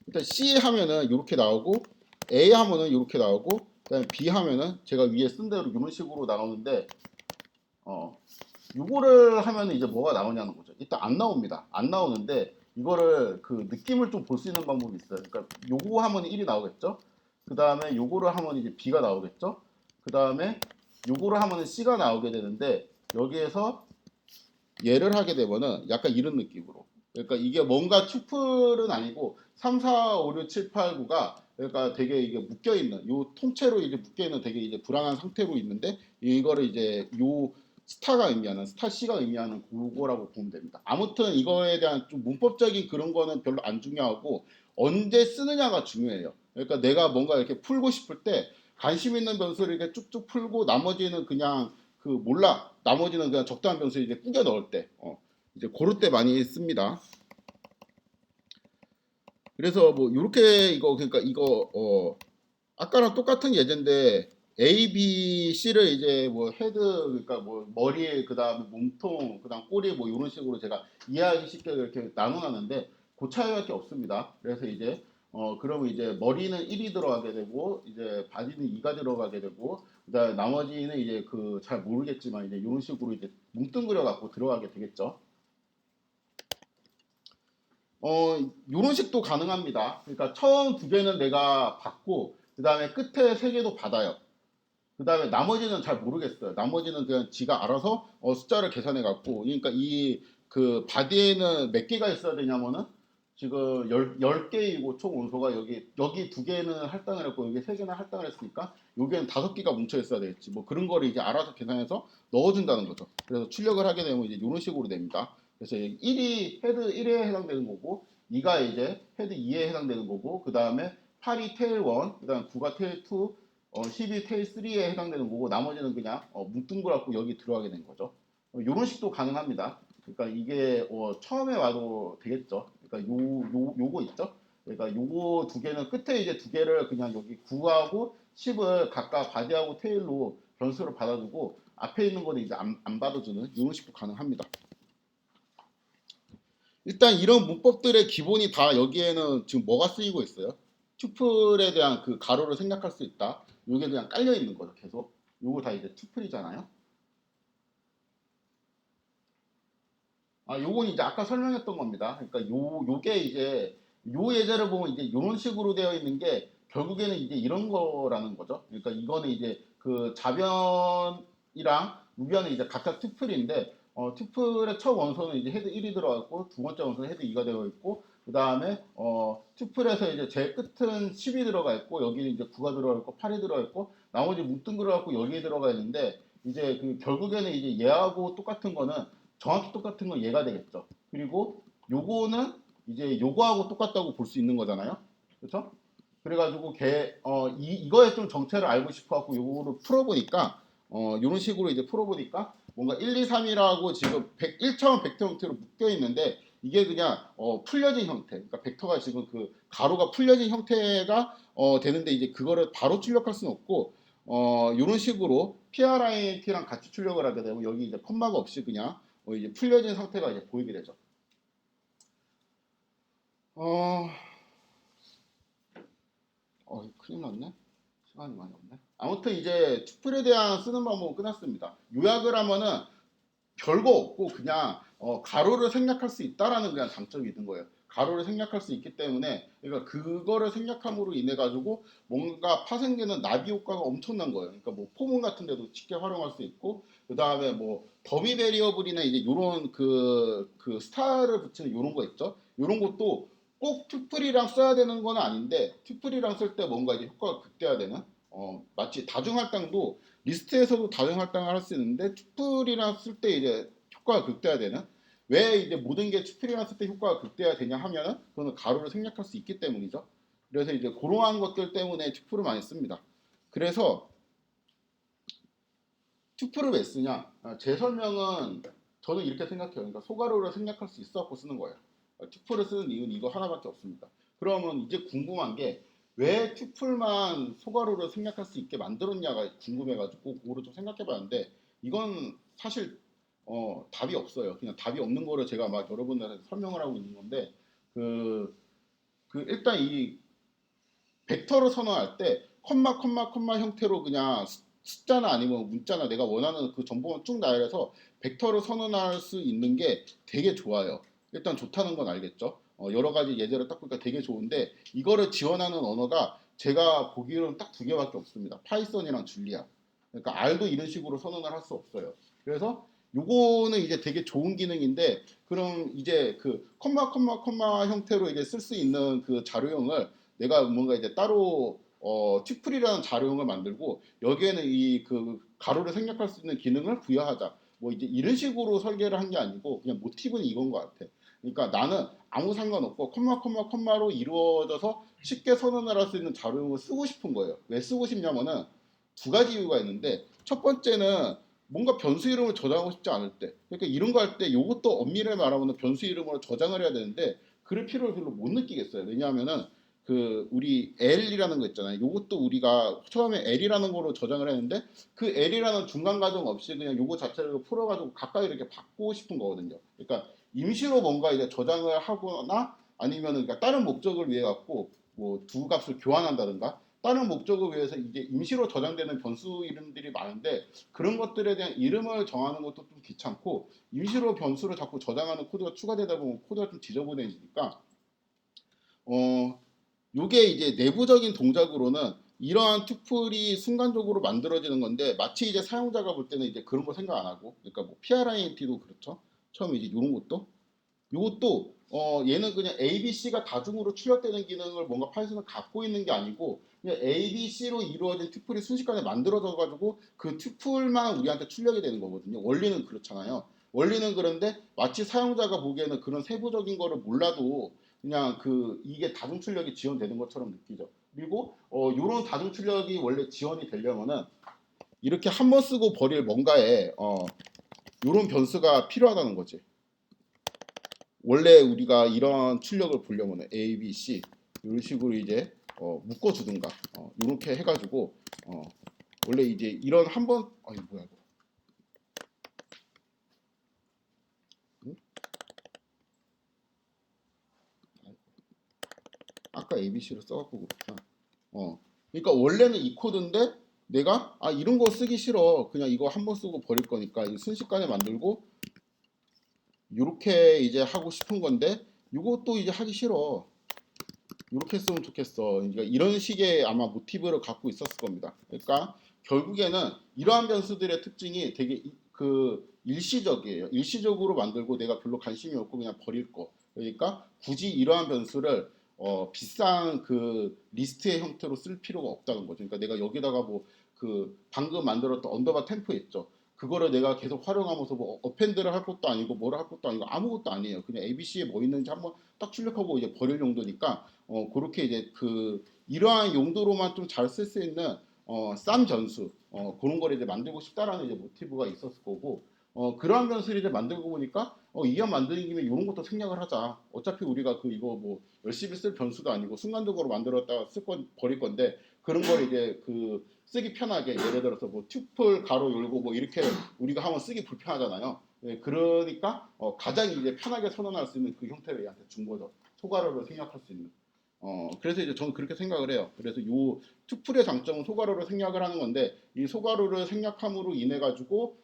일단 C 하면은 이렇게 나오고 A 하면은 이렇게 나오고 그다음에 B 하면은 제가 위에 쓴 대로 이런 식으로 나오는데 요거를 하면은 이제 뭐가 나오냐는 거죠. 일단 안 나옵니다. 안 나오는데 이거를 그 느낌을 좀 볼 수 있는 방법이 있어요. 그러니까 요거 하면 1이 나오겠죠. 그 다음에 요거를 하면 이제 B가 나오겠죠. 그 다음에 요거를 하면 C가 나오게 되는데 여기에서 얘를 하게 되면은 약간 이런 느낌으로. 그러니까 이게 뭔가 튜플은 아니고 3, 4, 5, 6, 7, 8, 9가 그러니까 되게 이게 묶여 있는 요 통째로 이제 묶여 있는 되게 이제 불안한 상태로 있는데 이거를 이제 요 스타가 의미하는 스타 C가 의미하는 그거라고 보면 됩니다. 아무튼 이거에 대한 좀 문법적인 그런 거는 별로 안 중요하고 언제 쓰느냐가 중요해요. 그러니까 내가 뭔가 이렇게 풀고 싶을 때 관심 있는 변수를 이렇게 쭉쭉 풀고 나머지는 그냥 그 몰라. 나머지는 그냥 적당한 변수에 이제 꾸겨 넣을 때, 이제 고를 때 많이 씁니다. 그래서 뭐 이렇게 이거 그러니까 이거 아까랑 똑같은 예제인데 A, B, C를 이제 뭐 헤드 그러니까 뭐 머리 그다음에 몸통 그다음 꼬리 뭐 이런 식으로 제가 이해하기 쉽게 이렇게 나눠놨는데 그 차이밖에 없습니다. 그래서 이제 그러면 이제 머리는 1이 들어가게 되고 이제 바지는 2가 들어가게 되고 그다음에 나머지는 이제 그 잘 모르겠지만 이제 이런 식으로 이제 뭉뚱그려 갖고 들어가게 되겠죠. 요런 식도 가능합니다. 그러니까 처음 두 개는 내가 받고 그 다음에 끝에 세 개도 받아요. 그 다음에 나머지는 잘 모르겠어요. 나머지는 그냥 지가 알아서 숫자를 계산해 갖고 그러니까 이 그 바디에는 몇 개가 있어야 되냐면은 지금 10개이고 총 원소가 여기 두 개는 할당을 했고 여기 세 개는 할당을 했으니까 여기는 5개가 뭉쳐 있어야 되겠지. 뭐 그런 거를 이제 알아서 계산해서 넣어준다는 거죠. 그래서 출력을 하게 되면 이제 이런 식으로 됩니다. 그래서 1이 헤드 1에 해당되는 거고 2가 이제 헤드 2에 해당되는 거고 그 다음에 8이 테일 1, 그 다음에 9가 테일 2, 10이 테일 3에 해당되는 거고 나머지는 그냥 뭉뚱그랗고 여기 들어가게 된 거죠. 이런 식도 가능합니다. 그러니까 이게 처음에 와도 되겠죠. 그러니까 요거 있죠. 그러니까 요거 두 개는 끝에 이제 두 개를 그냥 여기 9하고 10을 각각 바디하고 테일로 변수를 받아두고 앞에 있는 거는 이제 안 받아주는 이런 식도 가능합니다. 일단 이런 문법들의 기본이 다 여기에는 지금 뭐가 쓰이고 있어요? 튜플에 대한 그 가로를 생략할 수 있다. 요게 그냥 깔려 있는 거죠, 계속. 요거 다 이제 튜플이잖아요. 요건 이제 아까 설명했던 겁니다. 그러니까 요게 이제 요 예제를 보면 이제 이런 식으로 되어 있는 게 결국에는 이제 이런 거라는 거죠. 그러니까 이거는 이제 그 좌변이랑 우변은 이제 각각 튜플인데 튜플의 첫 원소는 이제 헤드 1이 들어가 있고 두 번째 원소는 헤드 2가 되어 있고 그 다음에 튜플에서 이제 제일 끝은 10이 들어가 있고 여기는 이제 9가 들어가 있고 8이 들어가 있고 나머지 뭉뚱그려 갖고 여기에 들어가 있는데 이제 그 결국에는 이제 얘하고 똑같은 거는 정확히 똑같은 건 얘가 되겠죠. 그리고 요거는 이제 요거하고 똑같다고 볼 수 있는 거잖아요. 그렇죠? 그래가지고 이거에 좀 정체를 알고 싶어갖고 요거를 풀어보니까 이런 식으로 이제 풀어보니까 뭔가 1, 2, 3이라고 지금 1차원 벡터 형태로 묶여 있는데 이게 그냥 풀려진 형태. 그러니까 벡터가 지금 그 가로가 풀려진 형태가 되는데 이제 그거를 바로 출력할 수는 없고 이런 식으로 PRINT랑 같이 출력을 하게 되면 여기 이제 컴마가 없이 그냥 이제 풀려진 상태가 이제 보이게 되죠. 어, 큰일 났네. 시간이 많이 없네. 아무튼 이제 튜플에 대한 쓰는 방법은 끝났습니다. 요약을 하면은 별거 없고 그냥 가로를 생략할 수 있다라는 그냥 장점이 있는 거예요. 가로를 생략할 수 있기 때문에 그러니까 그거를 생략함으로 인해 가지고 뭔가 파생되는 나비 효과가 엄청난 거예요. 그러니까 뭐 포문 같은 데도 쉽게 활용할 수 있고 그 다음에 뭐 더미 베리어블이나 이제 요런 그 스타를 붙이는 요런 거 있죠. 요런 것도 꼭 튜플이랑 써야 되는 건 아닌데 튜플이랑 쓸 때 뭔가 이제 효과가 극대화되는 마치 다중할당도 리스트에서도 다중할당을 할 수 있는데 튜플이랑 쓸 때 이제 효과가 극대화되는 왜 이제 모든 게 튜플이랑 쓸 때 효과가 극대화되냐 하면은 그거는 가로를 생략할 수 있기 때문이죠. 그래서 이제 그러한 것들 때문에 튜플을 많이 씁니다. 그래서 튜플을 왜 쓰냐? 제 설명은 저는 이렇게 생각해요. 그러니까 소가로를 생략할 수 있어갖고 쓰는 거예요. 튜플을 쓰는 이유는 이거 하나밖에 없습니다. 그러면 이제 궁금한 게 왜 튜플만 소가로를 생략할 수 있게 만들었냐가 궁금해가지고 그거를 좀 생각해봤는데 이건 사실 답이 없어요. 그냥 답이 없는 거를 제가 막 여러분들한테 설명을 하고 있는 건데 그, 일단 이 벡터를 선언할 때 컴마 형태로 그냥 숫자나 아니면 문자나 내가 원하는 그 정보만 쭉 나열해서 벡터를 선언할 수 있는 게 되게 좋아요. 일단 좋다는 건 알겠죠. 여러 가지 예제를 딱 보니까 되게 좋은데 이거를 지원하는 언어가 제가 보기로는 딱 두 개밖에 없습니다. 파이썬이랑 줄리아. 그러니까 R도 이런 식으로 선언을 할 수 없어요. 그래서 요거는 이제 되게 좋은 기능인데 그럼 이제 그 컴마 형태로 이제 쓸 수 있는 그 자료형을 내가 뭔가 이제 따로 튜플이라는 자료형을 만들고 여기에는 이 그 가로를 생략할 수 있는 기능을 부여하자. 뭐 이제 이런 식으로 설계를 한 게 아니고 그냥 모티브는 이건 것 같아. 그러니까 나는 아무 상관없고 컴마로 이루어져서 쉽게 선언을 할 수 있는 자료형을 쓰고 싶은 거예요. 왜 쓰고 싶냐면은 두 가지 이유가 있는데 첫 번째는 뭔가 변수 이름을 저장하고 싶지 않을 때 그러니까 이런 거 할 때 이것도 엄밀히 말하면 변수 이름으로 저장을 해야 되는데 그럴 필요를 별로 못 느끼겠어요. 왜냐하면은 그 우리 L이라는 거 있잖아요. 이것도 우리가 처음에 L이라는 거로 저장을 했는데 그 L이라는 중간 과정 없이 그냥 요거 자체를 풀어가지고 가까이 이렇게 바꾸고 싶은 거거든요. 그러니까 임시로 뭔가 이제 저장을 하거나 아니면은 그러니까 다른 목적을 위해 갖고 뭐 두 값을 교환한다든가 다른 목적을 위해서 이제 임시로 저장되는 변수 이름들이 많은데 그런 것들에 대한 이름을 정하는 것도 좀 귀찮고 임시로 변수를 자꾸 저장하는 코드가 추가되다 보면 코드가 좀 지저분해지니까 어 요게 이제 내부적인 동작으로는 이러한 투플이 순간적으로 만들어지는 건데 마치 이제 사용자가 볼 때는 이제 그런 거 생각 안 하고 그러니까 뭐 PRINT도 그렇죠. 처음에 이제 이런 것도 요것도 얘는 그냥 A, B, C가 다중으로 출력되는 기능을 뭔가 파이썬을 갖고 있는 게 아니고 그냥 A, B, C로 이루어진 튜플이 순식간에 만들어져 가지고 그 튜플만 우리한테 출력이 되는 거거든요. 원리는 그렇잖아요. 원리는 그런데 마치 사용자가 보기에는 그런 세부적인 거를 몰라도 그냥 그 이게 다중 출력이 지원되는 것처럼 느끼죠. 그리고 요런 다중 출력이 원래 지원이 되려면은 이렇게 한 번 쓰고 버릴 뭔가에 요런 변수가 필요하다는 거지. 원래 우리가 이런 출력을 보려면 A, B, C 이런 식으로 이제 묶어주든가 이렇게 해가지고 원래 이제 이런 한번 이거 뭐야 이거 응? 아까 A, B, C로 써갖고 그렇구나. 그러니까 원래는 이 코드인데 내가 이런 거 쓰기 싫어 그냥 이거 한 번 쓰고 버릴 거니까 순식간에 만들고 이렇게 이제 하고 싶은 건데 이것도 이제 하기 싫어. 이렇게 했으면 좋겠어. 그러니까 이런 식의 아마 모티브를 갖고 있었을 겁니다. 그러니까 결국에는 이러한 변수들의 특징이 되게 그 일시적이에요. 일시적으로 만들고 내가 별로 관심이 없고 그냥 버릴 거. 그러니까 굳이 이러한 변수를 비싼 그 리스트의 형태로 쓸 필요가 없다는 거죠. 그러니까 내가 여기다가 뭐 그 방금 만들었던 언더바 템프 있죠. 그거를 내가 계속 활용하면서 뭐 어펜드를 할 것도 아니고 뭐를 할 것도 아니고 아무것도 아니에요. 그냥 ABC에 뭐 있는지 한번 딱 출력하고 이제 버릴 용도니까 그렇게 이제 그 이러한 용도로만 좀 잘 쓸 수 있는 싼 변수 그런 걸 이제 만들고 싶다라는 이제 모티브가 있었을 거고 그러한 변수를 이제 만들고 보니까 이왕 만드는 김에 이런 것도 생략을 하자. 어차피 우리가 그 이거 뭐 열심히 쓸 변수도 아니고 순간적으로 만들었다가 버릴 건데 그런 걸 이제 그 쓰기 편하게 예를 들어서 뭐 튜플 가로 열고 뭐 이렇게 우리가 하면 쓰기 불편하잖아요. 예, 그러니까 가장 이제 편하게 선언할 수 있는 그 형태를 얘한테 준 거죠. 소괄호를 생략할 수 있는. 그래서 이제 저는 그렇게 생각을 해요. 그래서 요 투플의 장점은 소괄호를 생략을 하는 건데 이 소괄호를 생략함으로 인해 가지고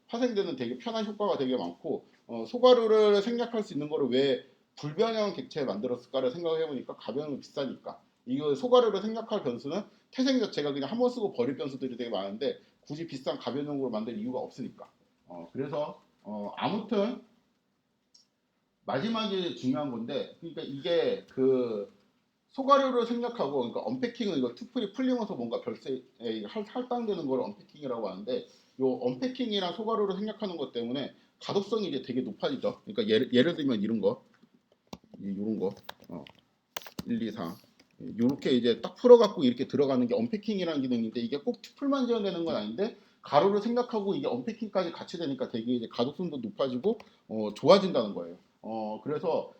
파생되는 되게 편한 효과가 되게 많고 소가루를 생략할 수 있는 거를 왜 불변형 객체에 만들었을까를 생각해 보니까 가변은 비싸니까. 이거 소가루를 생략할 변수는 태생 자체가 그냥 한 번 쓰고 버릴 변수들이 되게 많은데 굳이 비싼 가변형으로 만들 이유가 없으니까. 그래서 아무튼 마지막에 중요한 건데, 그러니까 이게 그 소가루를 생략하고, 그러니까 언패킹은 이거 투플이 풀리면서 뭔가 별세 할당되는 걸 언패킹이라고 하는데, 요 언패킹이랑 소가루를 생략하는 것 때문에 가독성이 이제 되게 높아지죠. 그러니까 예를 들면 이런 거, 이런 거, 1, 2, 3 이렇게 이제 딱 풀어갖고 이렇게 들어가는 게 언패킹이라는 기능인데, 이게 꼭 투플만 지원되는 건 아닌데 가로를 생각하고 이게 언패킹까지 같이 되니까 되게 이제 가독성도 높아지고 좋아진다는 거예요. 그래서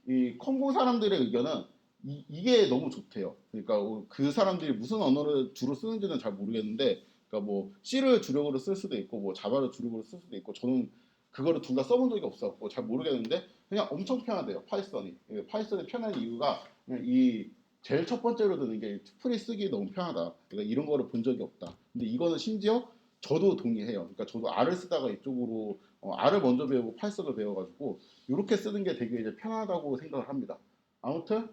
이 콩고 사람들의 의견은 이게 너무 좋대요. 그러니까 그 사람들이 무슨 언어를 주로 쓰는지는 잘 모르겠는데, 그러니까 뭐 C를 주력으로 쓸 수도 있고 뭐 자바를 주력으로 쓸 수도 있고, 저는 그거를 둘 다 써본 적이 없어서 잘 모르겠는데 그냥 엄청 편하대요. 파이썬이. 파이썬이 편한 이유가 그냥 이 제일 첫 번째로 드는 게 투플이 쓰기 너무 편하다. 그러니까 이런 거를 본 적이 없다. 근데 이거는 심지어 저도 동의해요. 그러니까 저도 R을 쓰다가 이쪽으로 R을 먼저 배우고 파이썬을 배워가지고 이렇게 쓰는 게 되게 이제 편하다고 생각을 합니다. 아무튼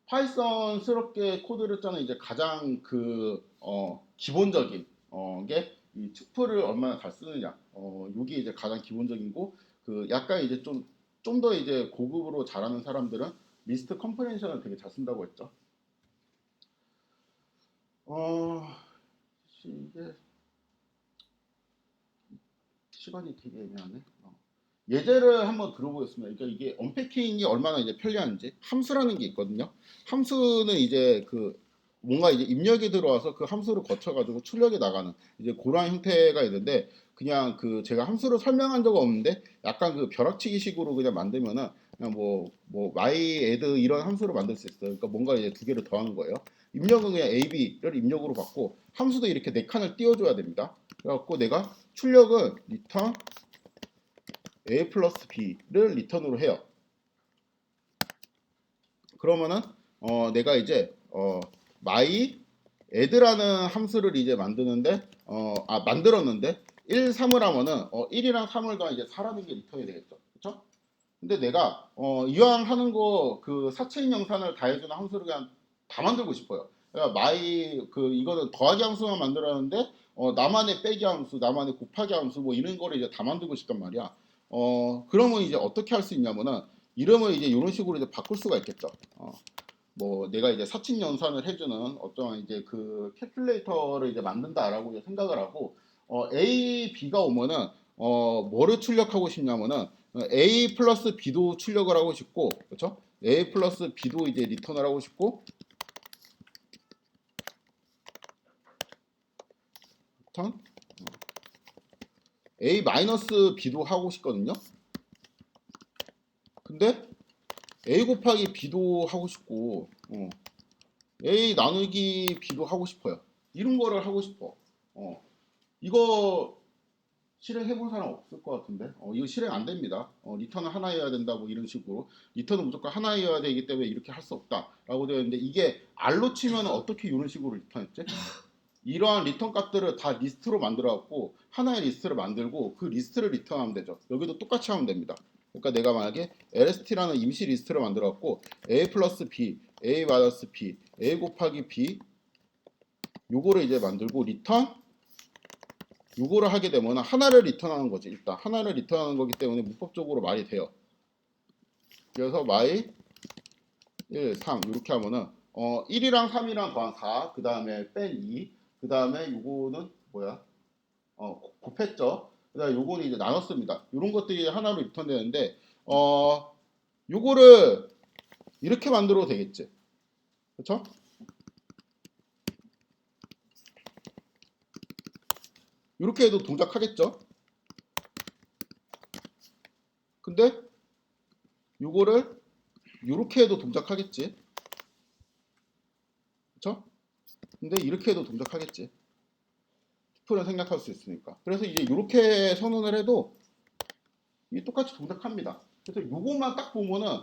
파이썬스럽게 코드를 짜는 이제 가장 기본적인 게 이 투플을 얼마나 잘 쓰느냐. 이게 이제 가장 기본적인고, 약간 이제 좀 더 이제 고급으로 잘하는 사람들은 리스트 컴프레hen션을 되게 잘 쓴다고 했죠. 이게 시간이 되게 애매하네. 예제를 한번 들어보겠습니다. 그러니까 이게 언패킹이 얼마나 이제 편리한지. 함수라는 게 있거든요. 함수는 이제 뭔가 이제 입력이 들어와서 그 함수를 거쳐가지고 출력이 나가는 이제 그런 형태가 있는데, 그냥 제가 함수를 설명한 적은 없는데 약간 벼락치기식으로 그냥 만들면은 그냥 뭐 my add 이런 함수를 만들 수 있어요. 그러니까 뭔가 이제 두 개를 더하는 거예요. 입력은 그냥 a, b를 입력으로 받고 함수도 이렇게 네 칸을 띄워줘야 됩니다. 그래갖고 내가 출력은 return a 플러스 b를 리턴으로 해요. 그러면은 내가 이제 my add라는 함수를 이제 만들었는데 1, 3을 하면은 1이랑 3을 더한 이제 4라는 게 리턴이 되겠죠. 그렇죠? 근데 내가 이왕 하는 거 사체인 영산을 다 해주는 함수를 그냥 다 만들고 싶어요. 그러니까 이거는 더하기 함수만 만들었는데 나만의 빼기 함수, 나만의 곱하기 함수 뭐 이런 거를 이제 다 만들고 싶단 말이야. 그러면 이제 어떻게 할 수 있냐면은 이름을 이제 이런 식으로 이제 바꿀 수가 있겠죠. 뭐 내가 이제 사칙 연산을 해주는 어떤 이제 캘큘레이터를 이제 만든다라고 이제 생각을 하고, A, B가 오면은 뭐를 출력하고 싶냐면은 A 플러스 B도 출력을 하고 싶고, 그렇죠? A 플러스 B도 이제 리턴을 하고 싶고, 리턴 A 마이너스 B도 하고 싶거든요. 근데 A 곱하기 B도 하고 싶고, A 나누기 B도 하고 싶어요. 이런 거를 하고 싶어. 이거 실행해본 사람 없을 것 같은데, 이거 실행 안 됩니다. 리턴은 하나여야 된다 뭐 이런 식으로, 리턴은 무조건 하나여야 되기 때문에 이렇게 할 수 없다라고 되어 있는데, 이게 R로 치면 어떻게 이런 식으로 리턴했지? 이러한 리턴 값들을 다 리스트로 만들어 갖고 하나의 리스트를 만들고 그 리스트를 리턴하면 되죠. 여기도 똑같이 하면 됩니다. 그러니까 내가 만약에 lst라는 임시 리스트를 만들어 갖고 a 플러스 b, a 마이너스 b, a 곱하기 b 요거를 이제 만들고 리턴 요거를 하게 되면 하나를 리턴하는 거지. 일단 하나를 리턴하는 거기 때문에 문법적으로 말이 돼요. 그래서 my 1, 3 이렇게 하면은 1이랑 3이랑 더한 4, 그 다음에 뺀 2, 그 다음에 요거는 뭐야? 곱했죠. 그 다음에 요거는 이제 나눴습니다. 이런 것들이 하나로 리턴되는데 요거를 이렇게 만들어도 되겠지. 그렇죠? 이렇게 해도 동작하겠죠. 근데 요거를 이렇게 해도 동작하겠지. 그렇죠? 근데 이렇게 해도 동작하겠지. 투표를 생략할 수 있으니까. 그래서 이제 이렇게 선언을 해도 이게 똑같이 동작합니다. 그래서 요것만 딱 보면은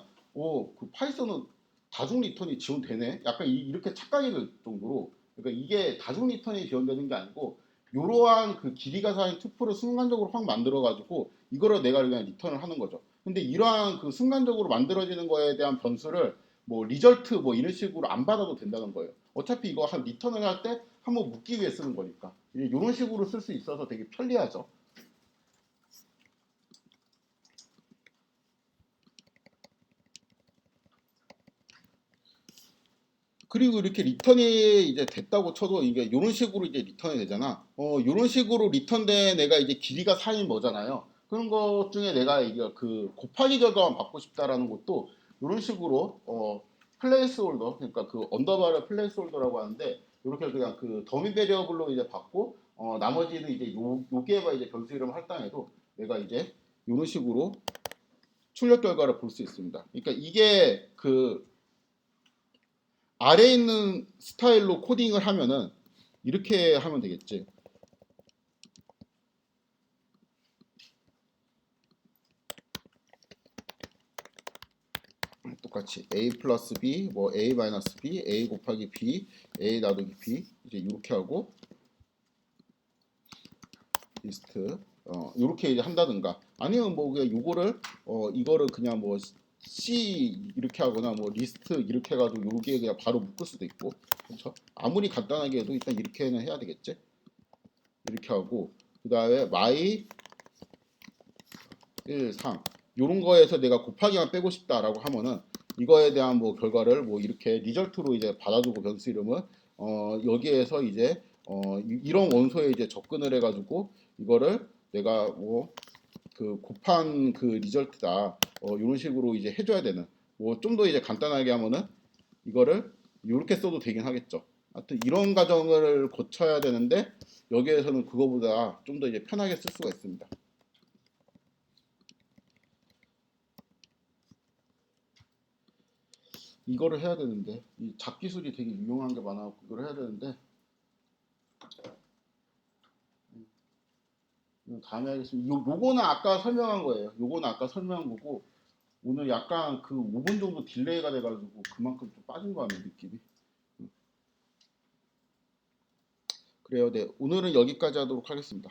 파이썬은 다중 리턴이 지원되네. 약간 이렇게 착각이 들 정도로, 그러니까 이게 다중 리턴이 지원되는 게 아니고 이러한 그 길이가 쌓인 투표를 순간적으로 확 만들어 가지고 이거를 내가 그냥 리턴을 하는 거죠. 근데 이러한 그 순간적으로 만들어지는 거에 대한 변수를 뭐 리절트 뭐 이런 식으로 안 받아도 된다는 거예요. 어차피 이거 한 리턴을 할 때 한번 묻기 위해 쓰는 거니까 이런 식으로 쓸 수 있어서 되게 편리하죠. 그리고 이렇게 리턴이 이제 됐다고 쳐도 이게 이런 식으로 이제 리턴이 되잖아. 이런 식으로 리턴된 내가 이제 길이가 쌓인 뭐잖아요. 그런 것 중에 내가 이게 그 곱하기 결과만 받고 싶다라는 것도 이런 식으로 플레이스 홀더 그러니까 그 언더바를 플레이스 홀더라고 하는데 이렇게 그냥 그 더미 베리어블로 이제 받고 나머지는 이제 요게에만 이제 변수 이름을 할당해도 내가 이제 이런 식으로 출력 결과를 볼 수 있습니다. 그러니까 이게 그 아래에 있는 스타일로 코딩을 하면은 이렇게 하면 되겠지. 똑같이 a 플러스 b, 뭐 a 마이너스 b, a 곱하기 b, a 나누기 b 이제 이렇게 하고 리스트 이렇게 이제 한다든가 아니면 뭐 그냥 요거를 이거를 그냥 뭐 C 이렇게 하거나 뭐 리스트 이렇게 해가지고 여기에 그냥 바로 묶을 수도 있고 그렇죠? 아무리 간단하게 해도 일단 이렇게는 해야 되겠지. 이렇게 하고 그 다음에 my 1, 3 요런 거에서 내가 곱하기만 빼고 싶다라고 하면은 이거에 대한 뭐 결과를 뭐 이렇게 리절트로 이제 받아주고 변수 이름은 여기에서 이제 이런 원소에 이제 접근을 해가지고 이거를 내가 뭐 그 곱한 그 리절트다 이런 식으로 이제 해줘야 되는 뭐 좀 더 이제 간단하게 하면은 이거를 이렇게 써도 되긴 하겠죠. 하여튼 이런 과정을 거쳐야 되는데 여기에서는 그거보다 좀 더 이제 편하게 쓸 수가 있습니다. 이거를 해야 되는데 이 잡기술이 되게 유용한 게 많아서 이걸 해야 되는데 다음에 하겠습니다. 요거는 아까 설명한 거예요. 요거는 아까 설명한 거고 오늘 약간 그 5분 정도 딜레이가 돼가지고 그만큼 좀 빠진 거 같네 느낌이. 그래요. 네 오늘은 여기까지 하도록 하겠습니다.